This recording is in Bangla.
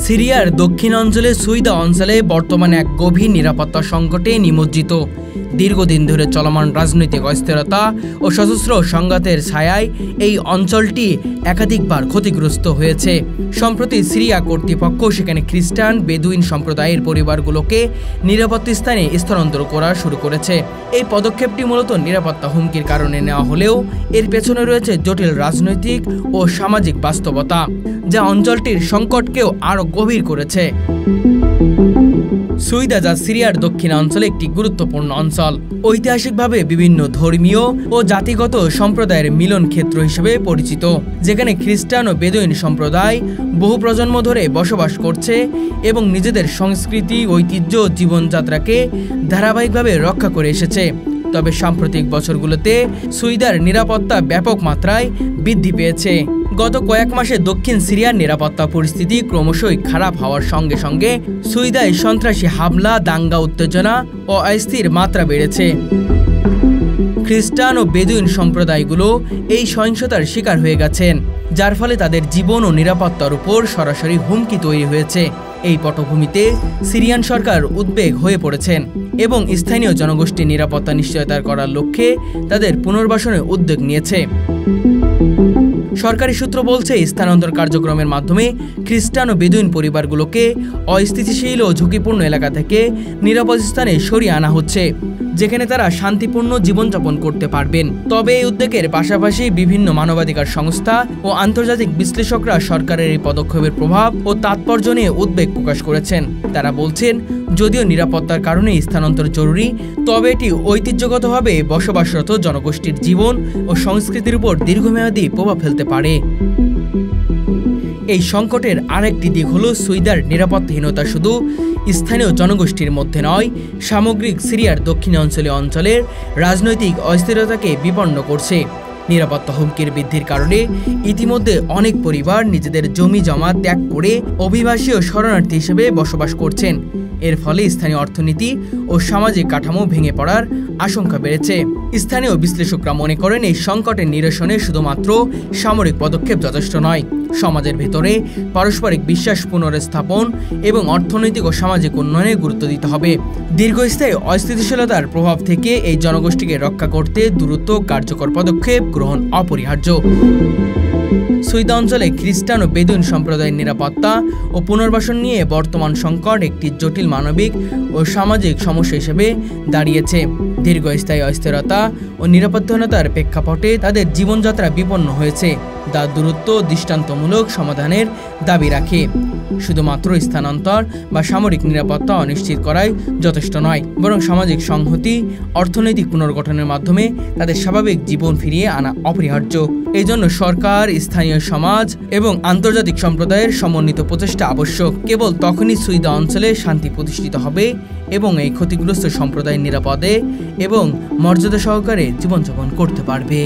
সিরিয়ার দক্ষিণ অঞ্চলে সুইদা অঞ্চলে বর্তমানে এক গভীর নিরাপত্তা সংকটে নিমজ্জিত। দীর্ঘদিন ধরে চলমান রাজনৈতিক অস্থিরতা ও সশস্ত্র সংঘাতের ছায়ায় এই অঞ্চলটি একাধিকবার ক্ষতিগ্রস্ত হয়েছে। সম্প্রতি সিরিয়া কর্তৃপক্ষ সেখানে খ্রিস্টান বেদুইন সম্প্রদায়ের পরিবারগুলোকে নিরাপদ স্থানে স্থানান্তর করা শুরু করেছে। এই পদক্ষেপটি মূলত নিরাপত্তা হুমকির কারণে নেওয়া হলেও এর পেছনে রয়েছে জটিল রাজনৈতিক ও সামাজিক বাস্তবতা, যা অঞ্চলটির সংকটকেও আরও গভীর করেছে। সুইদা, যা সিরিয়ার দক্ষিণাঞ্চলে একটি গুরুত্বপূর্ণ অঞ্চল, ঐতিহাসিকভাবে বিভিন্ন ধর্মীয় ও জাতিগত সম্প্রদায়ের মিলন ক্ষেত্র হিসেবে পরিচিত, যেখানে খ্রিস্টান ও বেদুইন সম্প্রদায় বহু প্রজন্ম ধরে বসবাস করছে এবং নিজেদের সংস্কৃতি, ঐতিহ্য ও জীবনযাত্রাকে ধারাবাহিকভাবে রক্ষা করে এসেছে। তবে সাম্প্রতিক বছরগুলোতে সুইদার নিরাপত্তা ব্যাপক মাত্রায় বৃদ্ধি পেয়েছে। গত কয়েক মাসে দক্ষিণ সিরিয়ার নিরাপত্তা পরিস্থিতি ক্রমশই খারাপ হওয়ার সঙ্গে সঙ্গে সুইদায় সন্ত্রাসী হামলা, দাঙ্গা, উত্তেজনা ও অস্থির মাত্রা বেড়েছে। খ্রিস্টান ও বেদুইন সম্প্রদায়গুলো এই সহিংসতার শিকার হয়ে গেছেন, যার ফলে তাদের জীবন ও নিরাপত্তার উপর সরাসরি হুমকি তৈরি হয়েছে। এই পটভূমিতে সিরিয়ান সরকার উদ্বেগ হয়ে পড়েছেন এবং স্থানীয় জনগোষ্ঠীর নিরাপত্তা নিশ্চয়তা করার লক্ষ্যে তাদের পুনর্বাসনের উদ্যোগ নিয়েছে। সরকারি সূত্র বলছে, স্থানান্তর কার্যক্রমের মাধ্যমে খ্রিস্টান ও বেদুইন পরিবারগুলোকে অস্থিতিশীল ও ঝুঁকিপূর্ণ এলাকা থেকে নিরাপদ স্থানে সরিয়ে আনা হচ্ছে, যেখানে তারা শান্তিপূর্ণ জীবনযাপন করতে পারবেন। তবে এই উদ্যোগের পাশাপাশি বিভিন্ন মানবাধিকার সংস্থা ও আন্তর্জাতিক বিশ্লেষকরা সরকারের এই পদক্ষেপের প্রভাব ও তাৎপর্য নিয়ে উদ্বেগ প্রকাশ করেছেন। তারা বলছেন, যদিও নিরাপত্তার কারণে স্থানান্তর জরুরি, তবে এটি ঐতিহ্যগতভাবে বসবাসরত জনগোষ্ঠীর জীবন ও সংস্কৃতির উপর দীর্ঘমেয়াদী প্রভাব ফেলতে পারে। এই সংকটের আরেকটি দিক হল সুইদার নিরাপত্তাহীনতা শুধু স্থানীয় জনগোষ্ঠীর মধ্যে নয়, সামগ্রিক সিরিয়ার দক্ষিণাঞ্চলীয় অঞ্চলের রাজনৈতিক অস্থিরতাকে বিপন্ন করছে। নিরাপত্তা হুমকির বৃদ্ধির কারণে ইতিমধ্যে অনেক পরিবার নিজেদের জমি জমা ত্যাগ করে অভিবাসী ও শরণার্থী হিসেবে বসবাস করছেন। এর ফলে স্থানীয় অর্থনীতি ও সামাজিক কাঠামো ভেঙে পড়ার আশঙ্কা বেড়েছে। স্থানীয় বিশ্লেষকরা মনে করেন, এই সংকটের নিরসনে শুধুমাত্র সামরিক পদক্ষেপ যথেষ্ট নয়। সমাজের ভেতরে পারস্পরিক বিশ্বাস পুনরস্থাপন এবং অর্থনৈতিক ও সামাজিক উন্নয়নে গুরুত্ব দিতে হবে। দীর্ঘস্থায়ী অস্থিতিশীলতার প্রভাব থেকে এই জনগোষ্ঠীকে রক্ষা করতে দ্রুত কার্যকর পদক্ষেপ গ্রহণ অপরিহার্য। সুইদা অঞ্চলে খ্রিস্টান ও বেদুইন সম্প্রদায়ের নিরাপত্তা ও পুনর্বাসন নিয়ে বর্তমান সংকট একটি জটিল মানবিক ও সামাজিক সমস্যা হিসেবে দাঁড়িয়েছে। দীর্ঘস্থায়ী অস্থিরতা ও নিরাপত্তাহীনতার প্রেক্ষাপটে তাদের জীবনযাত্রা বিপন্ন হয়েছে, যা দ্রুত দৃষ্টান্তমূলক সমাধানের দাবি রাখে। শুধুমাত্র স্থানান্তর বা সামরিক নিরাপত্তা অনিশ্চিত করাই যথেষ্ট নয়, বরং সামাজিক সংহতি, অর্থনৈতিক পুনর্গঠনের মাধ্যমে তাদের স্বাভাবিক জীবন ফিরিয়ে আনা অপরিহার্য। এই জন্য সরকার, স্থানীয় সমাজ এবং আন্তর্জাতিক সম্প্রদায়ের সমন্বিত প্রচেষ্টা আবশ্যক। কেবল তখনই সুইদা অঞ্চলে শান্তি প্রতিষ্ঠিত হবে এবং এই ক্ষতিগ্রস্ত সম্প্রদায় নিরাপদে এবং মর্যাদা সহকারে জীবনযাপন করতে পারবে।